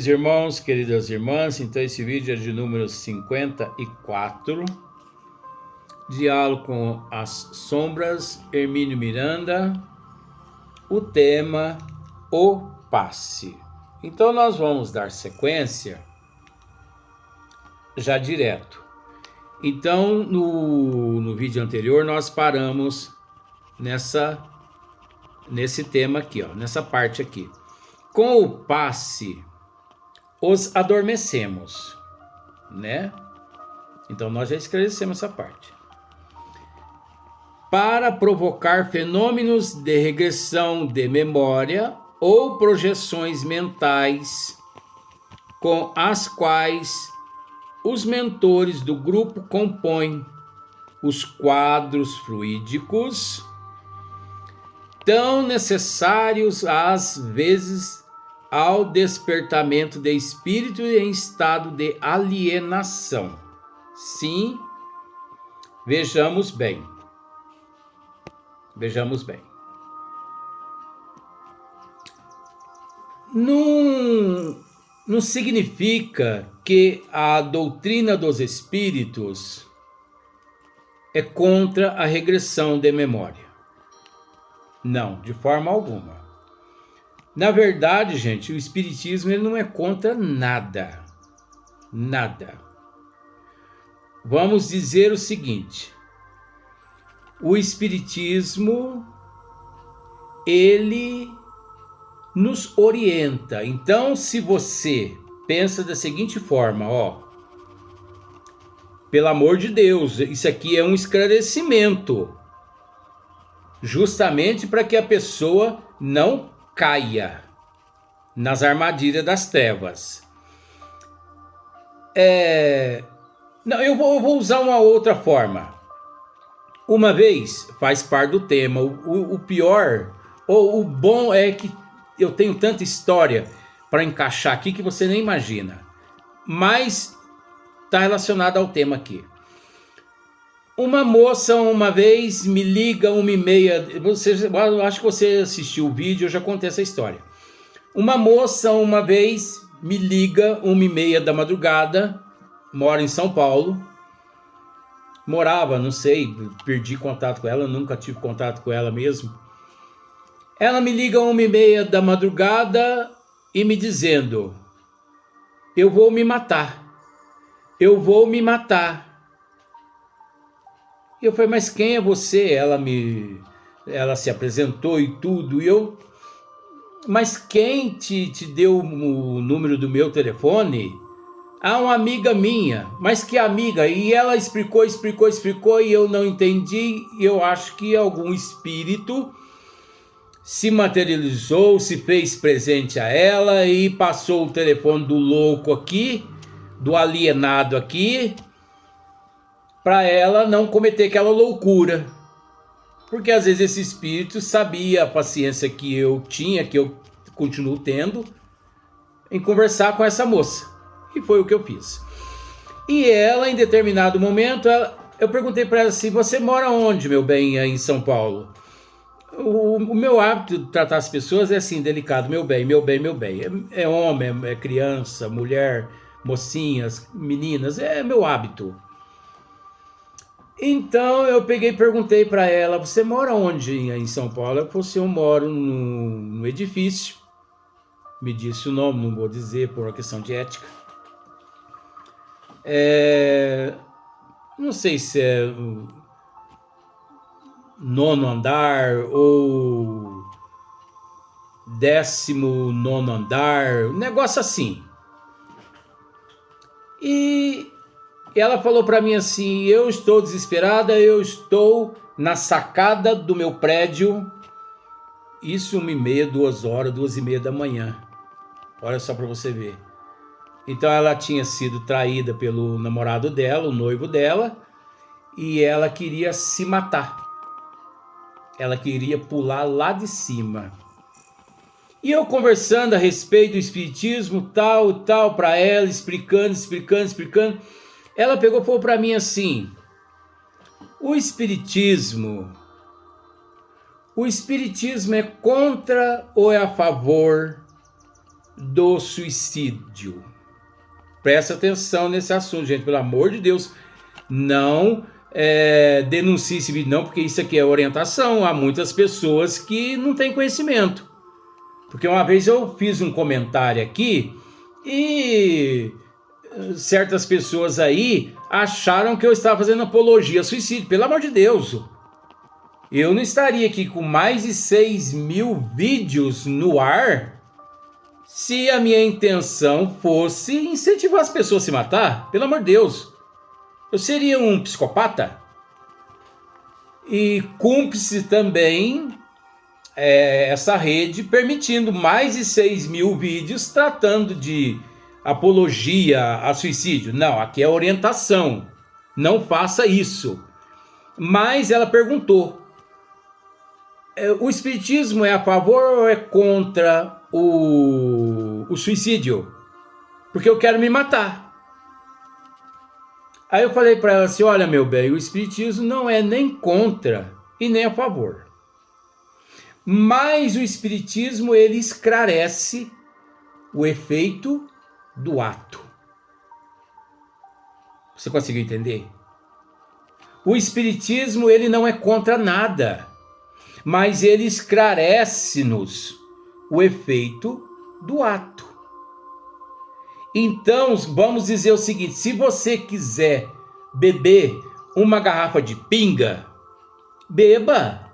Irmãos, queridas irmãs, então esse vídeo é de número 54, diálogo com as sombras, Hermínio Miranda, o tema, o passe. Então nós vamos dar sequência já direto. Então no vídeo anterior nós paramos nesse tema aqui, ó, nessa parte aqui. Com o passe, os adormecemos, né? Então nós já esclarecemos essa parte. Para provocar fenômenos de regressão de memória ou projeções mentais com as quais os mentores do grupo compõem os quadros fluídicos tão necessários às vezes ao despertamento de espírito em estado de alienação. Sim, vejamos bem. Não significa que a doutrina dos espíritos é contra a regressão de memória. Não, de forma alguma. Na verdade, gente, o espiritismo ele não é contra nada. Nada. Vamos dizer o seguinte: o espiritismo ele nos orienta. Então, se você pensa da seguinte forma, ó, pelo amor de Deus, isso aqui é um esclarecimento, justamente para que a pessoa não caia nas armadilhas das trevas. Não, eu vou usar uma outra forma. Uma vez, faz parte do tema, o pior, ou o bom é que eu tenho tanta história para encaixar aqui que você nem imagina. Mas está relacionado ao tema aqui. Uma moça uma vez me liga 1h30, eu acho que você assistiu o vídeo, eu já contei essa história. Uma moça uma vez me liga 1h30 da madrugada, mora em São Paulo, morava, não sei, perdi contato com ela, nunca tive contato com ela mesmo. Ela me liga 1h30 da madrugada e me dizendo: eu vou me matar. E eu falei: mas quem é você? Ela se apresentou e tudo. Mas quem te deu o número do meu telefone? Ah, uma amiga minha. Mas que amiga? E ela explicou e eu não entendi. Eu acho que algum espírito se materializou, se fez presente a ela e passou o telefone do louco aqui, do alienado aqui, para ela não cometer aquela loucura. Porque às vezes esse espírito sabia a paciência que eu tinha, que eu continuo tendo, em conversar com essa moça. E foi o que eu fiz. E ela, em determinado momento, eu perguntei para ela assim: você mora onde, meu bem, aí em São Paulo? O meu hábito de tratar as pessoas é assim, delicado: meu bem. É homem, é criança, mulher, mocinhas, meninas, é meu hábito. Então eu peguei e perguntei para ela: você mora onde em São Paulo? Ela falou assim: eu moro no edifício. Me disse o nome, não vou dizer por uma questão de ética. Não sei se é o 9º andar ou 19º andar, um negócio assim. E ela falou para mim assim: eu estou desesperada, eu estou na sacada do meu prédio. Isso 1h30, 2h, 2h30 da manhã. Olha só para você ver. Então ela tinha sido traída pelo namorado dela, o noivo dela, e ela queria se matar. Ela queria pular lá de cima. E eu conversando a respeito do espiritismo, tal, para ela, explicando. Ela pegou e falou para mim assim: o espiritismo é contra ou é a favor do suicídio. Presta atenção nesse assunto, gente, pelo amor de Deus. Não denuncie esse vídeo, não, porque isso aqui é orientação. Há muitas pessoas que não têm conhecimento. Porque uma vez eu fiz um comentário aqui e certas pessoas aí acharam que eu estava fazendo apologia ao suicídio. Pelo amor de Deus, eu não estaria aqui com mais de 6.000 vídeos no ar se a minha intenção fosse incentivar as pessoas a se matar. Pelo amor de Deus, eu seria um psicopata e cúmplice também essa rede permitindo mais de 6.000 vídeos tratando de apologia a suicídio. Não, aqui é orientação, não faça isso. Mas ela perguntou, o espiritismo é a favor ou é contra o suicídio? Porque eu quero me matar. Aí eu falei para ela assim, olha meu bem, o espiritismo não é nem contra e nem a favor. Mas o espiritismo, ele esclarece o efeito do ato. Você conseguiu entender? O espiritismo, ele não é contra nada, mas ele esclarece-nos o efeito do ato. Então, vamos dizer o seguinte, se você quiser beber uma garrafa de pinga, beba.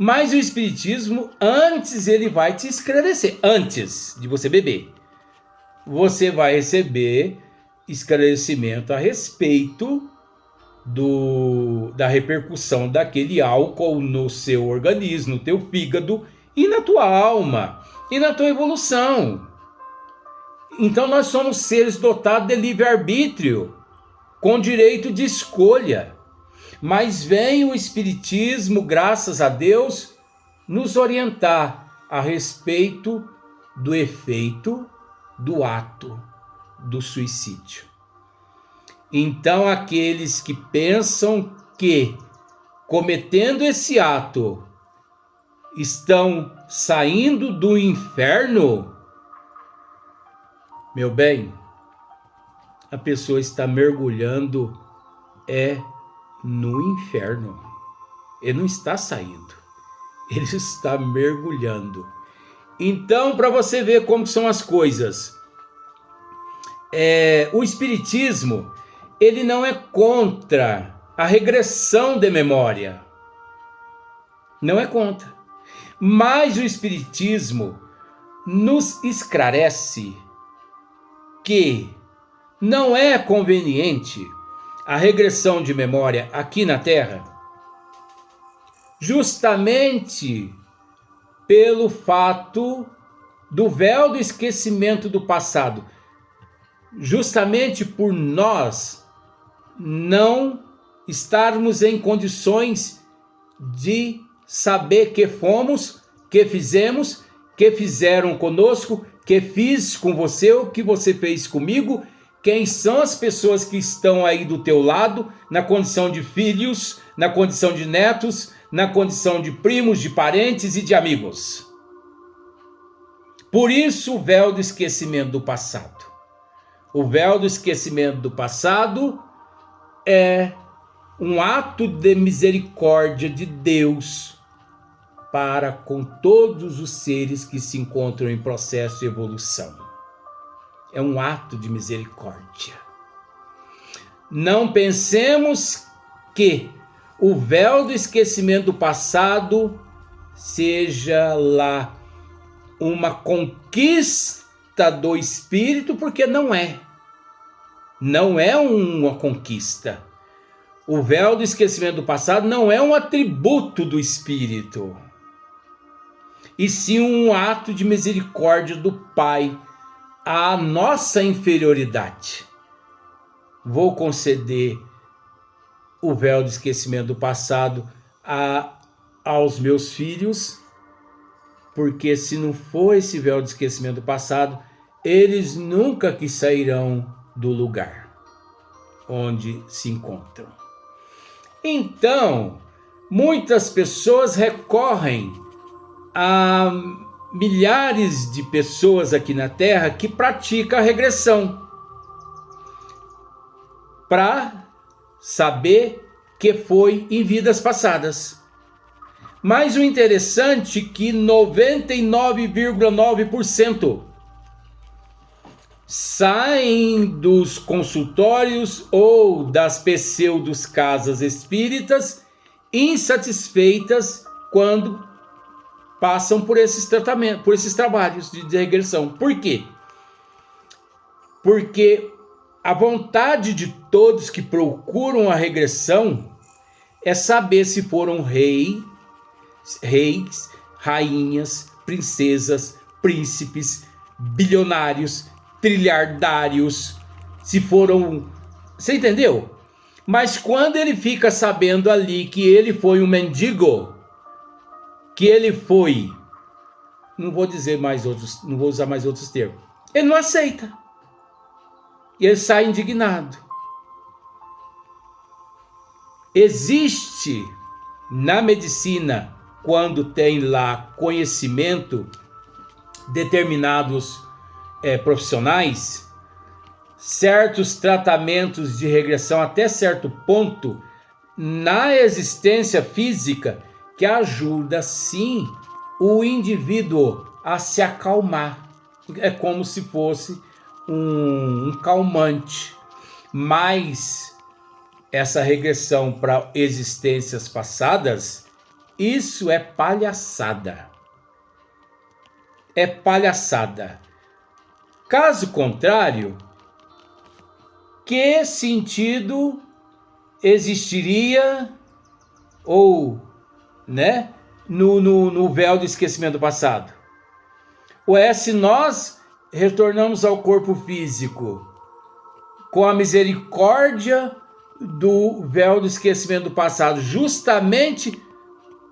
Mas o espiritismo, antes ele vai te esclarecer, antes de você beber. Você vai receber esclarecimento a respeito da repercussão daquele álcool no seu organismo, no teu fígado e na tua alma e na tua evolução. Então nós somos seres dotados de livre-arbítrio, com direito de escolha. Mas vem o espiritismo, graças a Deus, nos orientar a respeito do efeito do ato do suicídio. Então, aqueles que pensam que, cometendo esse ato, estão saindo do inferno, meu bem, a pessoa está mergulhando no inferno. Ele não está saindo, ele está mergulhando. Então, para você ver como são as coisas, o espiritismo, ele não é contra a regressão de memória, não é contra, mas o espiritismo nos esclarece que não é conveniente a regressão de memória aqui na Terra, justamente pelo fato do véu do esquecimento do passado, justamente por nós não estarmos em condições de saber que fomos, que fizemos, que fizeram conosco, que fiz com você, o que você fez comigo. Quem são as pessoas que estão aí do teu lado, na condição de filhos, na condição de netos, na condição de primos, de parentes e de amigos. Por isso o véu do esquecimento do passado. O véu do esquecimento do passado é um ato de misericórdia de Deus para com todos os seres que se encontram em processo de evolução. É um ato de misericórdia. Não pensemos que o véu do esquecimento do passado seja lá uma conquista do espírito, porque não é. Não é uma conquista. O véu do esquecimento do passado não é um atributo do espírito, e sim um ato de misericórdia do Pai à nossa inferioridade. Vou conceder o véu do esquecimento do passado aos meus filhos, porque se não for esse véu do esquecimento do passado, eles nunca que sairão do lugar onde se encontram. Então, muitas pessoas recorrem a milhares de pessoas aqui na Terra que praticam a regressão para saber que foi em vidas passadas. Mas o interessante é que 99,9% saem dos consultórios ou das pseudos casas espíritas insatisfeitas quando passam por esses tratamentos, por esses trabalhos de regressão. Por quê? Porque a vontade de todos que procuram a regressão é saber se foram reis, rainhas, princesas, príncipes, bilionários, trilhardários, se foram... Você entendeu? Mas quando ele fica sabendo ali que ele foi um mendigo, que ele foi... Não vou usar mais outros termos. Ele não aceita. E ele sai indignado. Existe na medicina, quando tem lá conhecimento, determinados profissionais, certos tratamentos de regressão até certo ponto na existência física que ajuda sim o indivíduo a se acalmar. É como se fosse um calmante. Mas essa regressão para existências passadas, isso é palhaçada. É palhaçada. Caso contrário, que sentido existiria ou, né, no véu do esquecimento do passado? Ou é se nós retornamos ao corpo físico com a misericórdia do véu do esquecimento do passado, justamente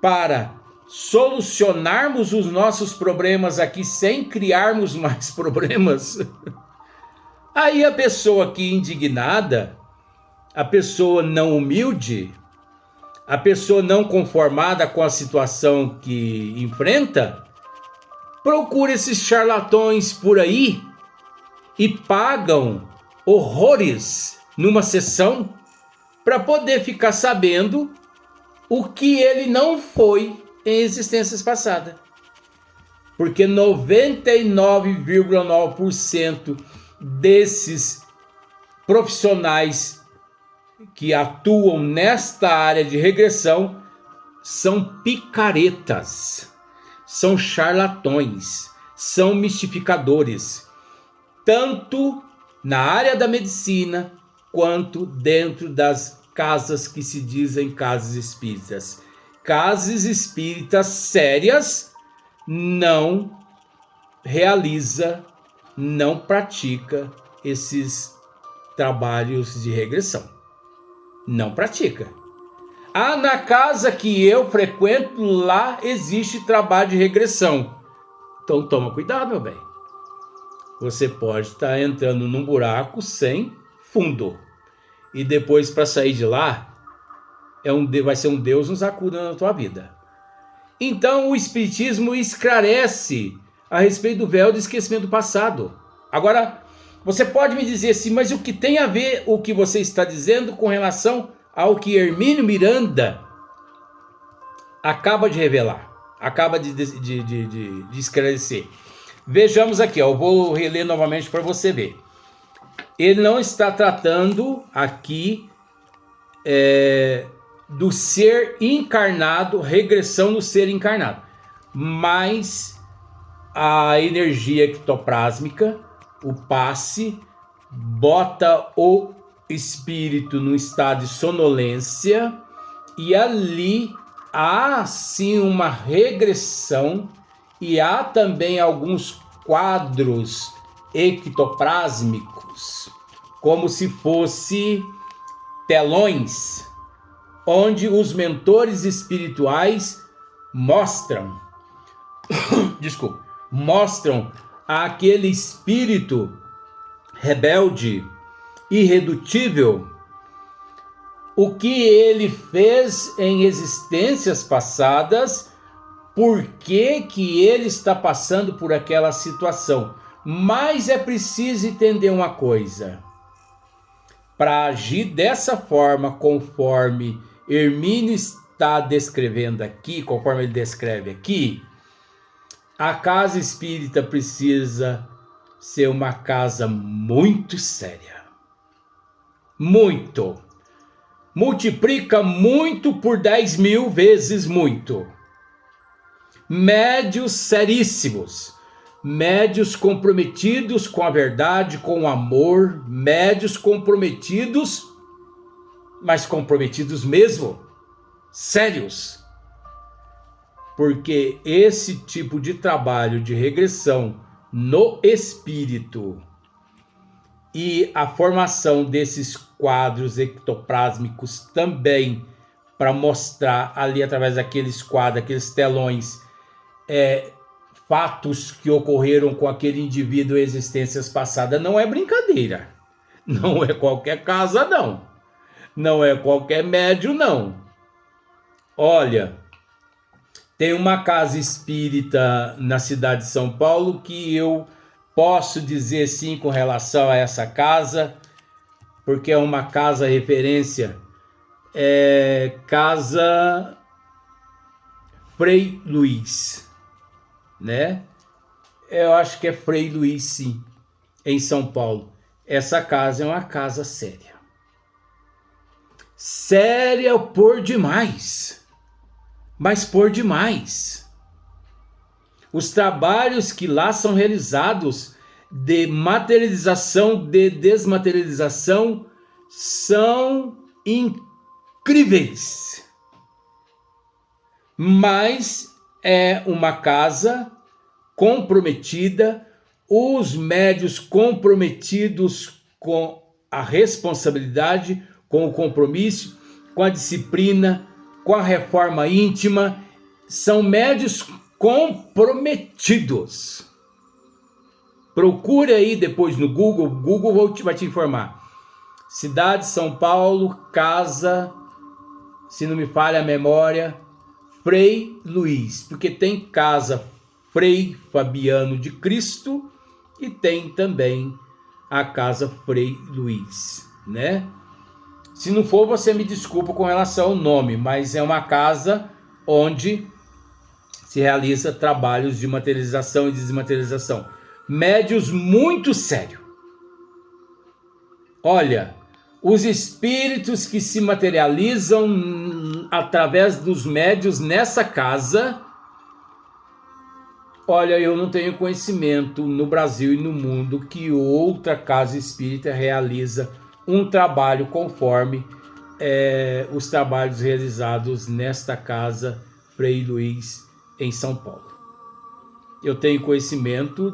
para solucionarmos os nossos problemas aqui sem criarmos mais problemas. Aí a pessoa aqui indignada, a pessoa não humilde, a pessoa não conformada com a situação que enfrenta, procura esses charlatões por aí e pagam horrores numa sessão para poder ficar sabendo o que ele não foi em existências passadas. Porque 99,9% desses profissionais que atuam nesta área de regressão são picaretas, são charlatões, são mistificadores, tanto na área da medicina quanto dentro das casas que se dizem casas espíritas. Casas espíritas sérias não realiza, não pratica esses trabalhos de regressão. Não pratica. Ah, na casa que eu frequento, lá existe trabalho de regressão. Então toma cuidado, meu bem. Você pode estar entrando num buraco sem fundo. E depois, para sair de lá, vai ser um Deus nos acuda na tua vida. Então o Espiritismo esclarece a respeito do véu do esquecimento do passado. Agora, você pode me dizer assim, mas o que tem a ver o que você está dizendo com relação ao que Hermínio Miranda acaba de revelar, acaba de esclarecer? Vejamos aqui, eu vou reler novamente para você ver. Ele não está tratando aqui do ser encarnado, regressão no ser encarnado, mas a energia ectoplásmica, o passe, bota o espírito no estado de sonolência e ali há sim uma regressão e há também alguns quadros ectoplásmicos, como se fosse telões, onde os mentores espirituais mostram aquele espírito rebelde, irredutível, o que ele fez em existências passadas por que que ele está passando por aquela situação. Mas é preciso entender uma coisa. Para agir dessa forma, conforme Hermínio está descrevendo aqui, conforme ele descreve aqui, a casa espírita precisa ser uma casa muito séria. Muito. Multiplica muito por 10.000 vezes muito. Médios seríssimos. Médios comprometidos com a verdade, com o amor. Médios comprometidos, mas comprometidos mesmo. Sérios. Porque esse tipo de trabalho de regressão no espírito e a formação desses quadros ectoplásmicos também, para mostrar ali através daqueles quadros, aqueles telões, fatos que ocorreram com aquele indivíduo em existências passadas, não é brincadeira. Não é qualquer casa, não. Não é qualquer médium, não. Olha, tem uma casa espírita na cidade de São Paulo que eu posso dizer sim com relação a essa casa, porque é uma casa referência, Casa Frei Luiz, né? Eu acho que é Frei Luiz, sim, em São Paulo. Essa casa é uma casa séria. Séria por demais. Mas por demais. Os trabalhos que lá são realizados de materialização, de desmaterialização, são incríveis. Mas é uma casa comprometida, os médios comprometidos com a responsabilidade, com o compromisso, com a disciplina, com a reforma íntima, são médios comprometidos. Procure aí depois no Google, vai te informar. Cidade de São Paulo, casa, se não me falha a memória, Frei Luiz, porque tem casa Frei Fabiano de Cristo e tem também a casa Frei Luiz, né? Se não for, você me desculpa com relação ao nome, mas é uma casa onde se realiza trabalhos de materialização e desmaterialização. Médios muito sério. Olha, os espíritos que se materializam através dos médios nessa casa, olha, eu não tenho conhecimento no Brasil e no mundo que outra casa espírita realiza um trabalho conforme os trabalhos realizados nesta casa Frei Luiz em São Paulo. Eu tenho conhecimento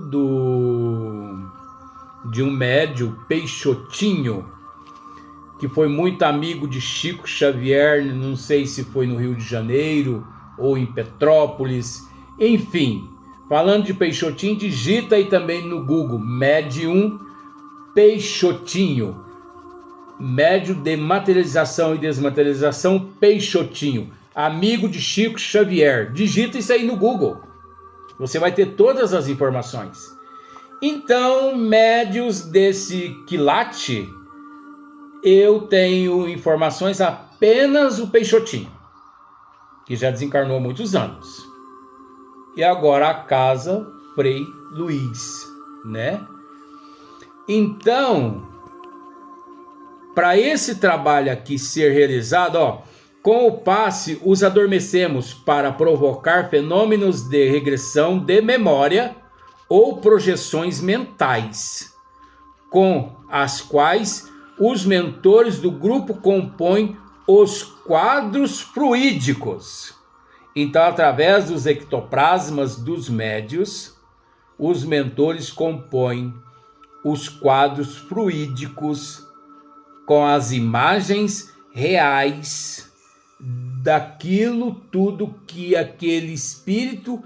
de um médium Peixotinho, que foi muito amigo de Chico Xavier, não sei se foi no Rio de Janeiro ou em Petrópolis, enfim. Falando de Peixotinho, digita aí também no Google, médium Peixotinho. Médium de materialização e desmaterialização Peixotinho, amigo de Chico Xavier. Digita isso aí no Google, você vai ter todas as informações. Então, médios desse quilate, eu tenho informações apenas o Peixotinho, que já desencarnou há muitos anos. E agora a casa Frei Luiz, né? Então, para esse trabalho aqui ser realizado, com o passe os adormecemos para provocar fenômenos de regressão de memória ou projeções mentais, com as quais os mentores do grupo compõem os quadros fluídicos. Então, através dos ectoplasmas dos médios, os mentores compõem os quadros fluídicos com as imagens reais daquilo tudo que aquele espírito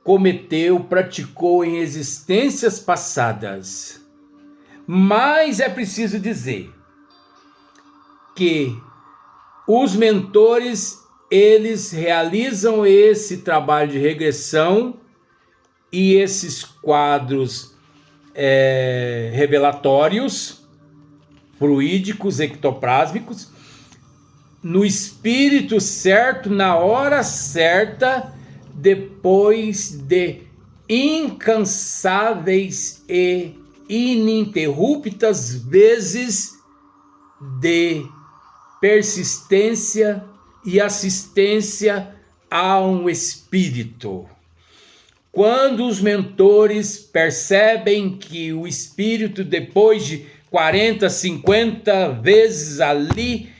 cometeu, praticou em existências passadas. Mas é preciso dizer que os mentores eles realizam esse trabalho de regressão e esses quadros revelatórios, fluídicos, ectoplásmicos, no espírito certo, na hora certa, depois de incansáveis e ininterruptas vezes de persistência e assistência a um espírito. Quando os mentores percebem que o espírito, depois de 40, 50 vezes ali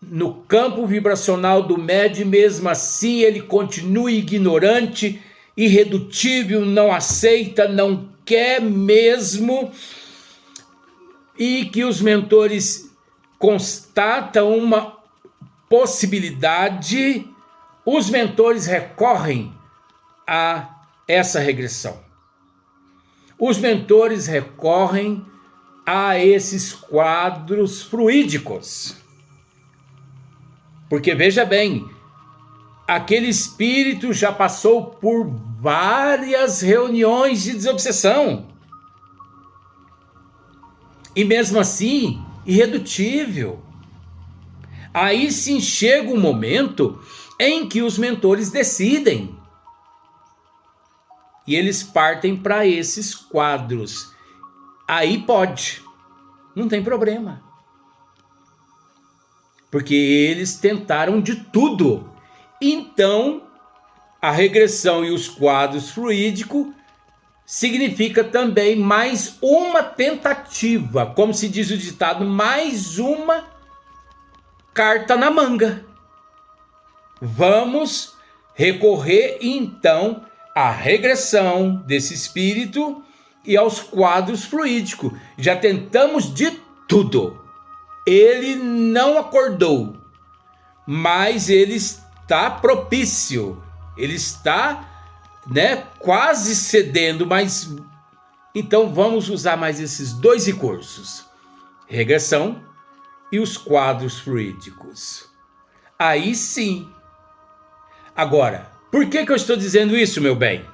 no campo vibracional do médium, mesmo assim ele continua ignorante, irredutível, não aceita, não quer mesmo, e que os mentores constatam uma possibilidade, os mentores recorrem a essa regressão. Os mentores recorrem a esses quadros fluídicos. Porque veja bem, aquele espírito já passou por várias reuniões de desobsessão. E mesmo assim, irredutível. Aí sim chega um momento em que os mentores decidem. E eles partem para esses quadros. Aí pode, não tem problema. Porque eles tentaram de tudo. Então, a regressão e os quadros fluídicos significa também mais uma tentativa. Como se diz o ditado, mais uma carta na manga. Vamos recorrer então à regressão desse espírito e aos quadros fluídicos. Já tentamos de tudo. Ele não acordou, mas ele está propício. Ele está, quase cedendo, mas então vamos usar mais esses dois recursos: regressão e os quadros fluídicos. Aí sim. Agora, por que eu estou dizendo isso, meu bem?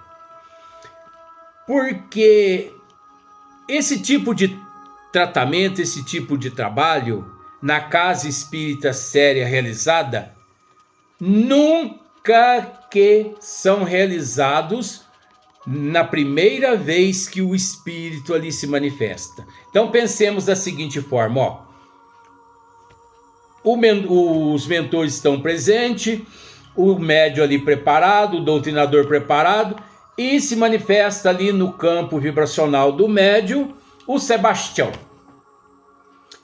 Porque esse tipo de tratamento, esse tipo de trabalho, na casa espírita séria realizada, nunca que são realizados na primeira vez que o espírito ali se manifesta. Então pensemos da seguinte forma, os mentores estão presentes, o médium ali preparado, o doutrinador preparado, e se manifesta ali no campo vibracional do médium o Sebastião.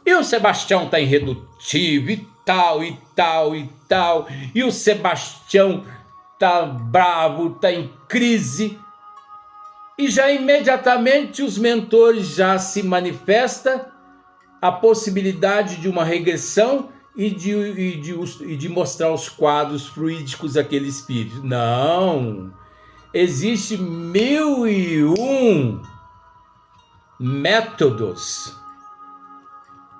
E o Sebastião está irredutível e tal, e tal, e tal. E o Sebastião está bravo, está em crise. E já imediatamente os mentores já se manifestam a possibilidade de uma regressão e de mostrar os quadros fluídicos daquele espírito. Não! Existe 1001 métodos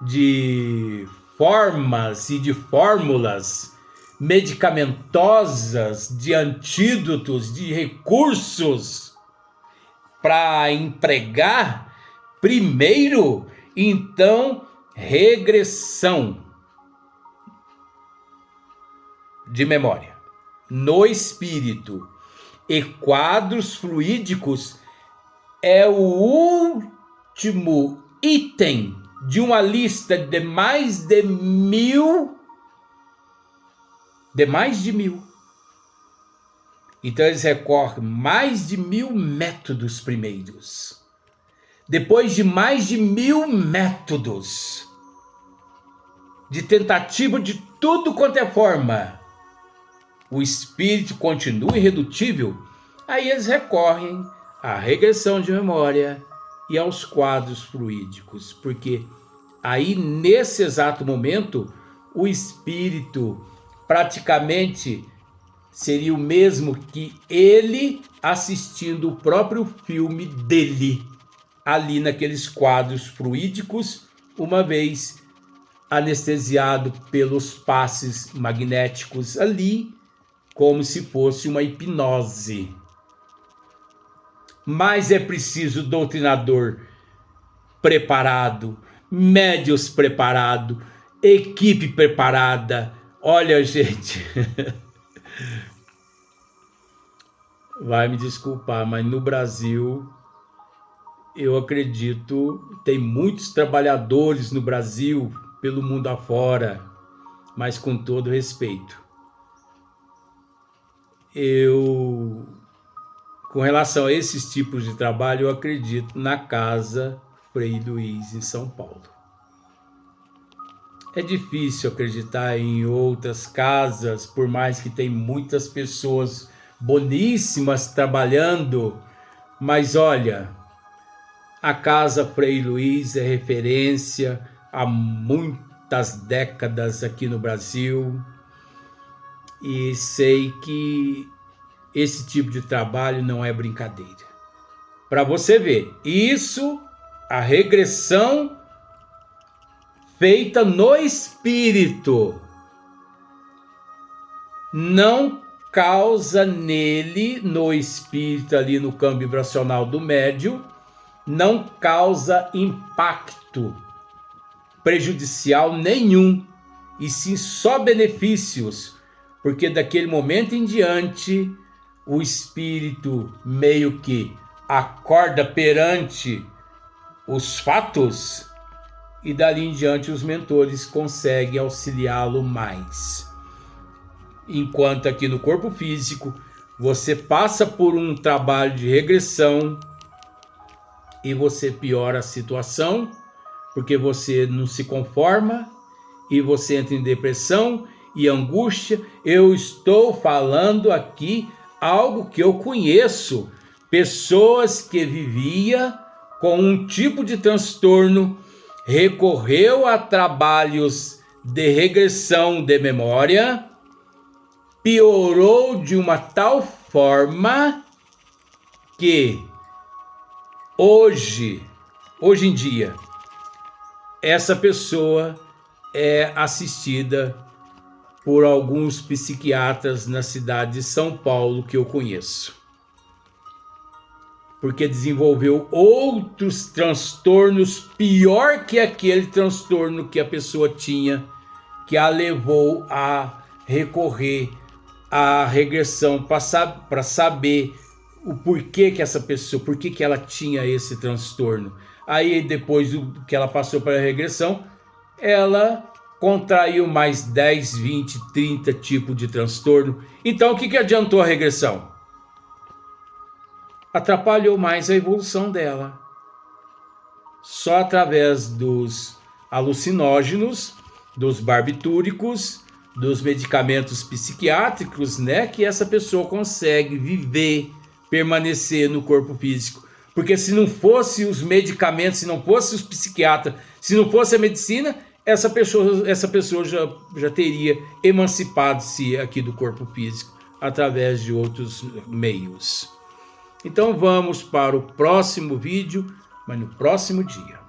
de formas e de fórmulas medicamentosas, de antídotos, de recursos para empregar. Primeiro, então, regressão de memória no espírito e quadros fluídicos é o último item de uma lista de mais de 1000. Então eles recorrem mais de 1000 métodos primeiros. Depois de mais de 1000 métodos de tentativa de tudo quanto é forma, o espírito continua irredutível, aí eles recorrem à regressão de memória e aos quadros fluídicos, porque aí nesse exato momento o espírito praticamente seria o mesmo que ele assistindo o próprio filme dele ali naqueles quadros fluídicos, uma vez anestesiado pelos passes magnéticos ali, como se fosse uma hipnose. Mas é preciso doutrinador preparado, médios preparado, equipe preparada. Olha, gente, vai me desculpar, mas no Brasil, eu acredito, tem muitos trabalhadores no Brasil, pelo mundo afora, mas com todo respeito. Com relação a esses tipos de trabalho, eu acredito na Casa Frei Luiz, em São Paulo. É difícil acreditar em outras casas, por mais que tem muitas pessoas boníssimas trabalhando, mas olha, a Casa Frei Luiz é referência há muitas décadas aqui no Brasil, e sei que esse tipo de trabalho não é brincadeira. Para você ver, isso, a regressão feita no espírito, não causa nele, no espírito ali no campo vibracional do médium, não causa impacto prejudicial nenhum, e sim só benefícios, porque daquele momento em diante o espírito meio que acorda perante os fatos, e dali em diante os mentores conseguem auxiliá-lo mais. Enquanto aqui no corpo físico você passa por um trabalho de regressão e você piora a situação, porque você não se conforma e você entra em depressão e angústia. Eu estou falando aqui algo que eu conheço, pessoas que viviam com um tipo de transtorno, recorreu a trabalhos de regressão de memória, piorou de uma tal forma que hoje em dia, essa pessoa é assistida por alguns psiquiatras na cidade de São Paulo que eu conheço, porque desenvolveu outros transtornos pior que aquele transtorno que a pessoa tinha, que a levou a recorrer à regressão para saber o porquê que essa pessoa, por que ela tinha esse transtorno. Aí depois que ela passou para a regressão, ela contraiu mais 10, 20, 30 tipos de transtorno. Então o que adiantou a regressão? Atrapalhou mais a evolução dela. Só através dos alucinógenos, dos barbitúricos, dos medicamentos psiquiátricos, né, que essa pessoa consegue viver, permanecer no corpo físico. Porque se não fosse os medicamentos, se não fosse os psiquiatras, se não fosse a medicina, essa pessoa já teria emancipado-se aqui do corpo físico através de outros meios. Então vamos para o próximo vídeo, mas no próximo dia.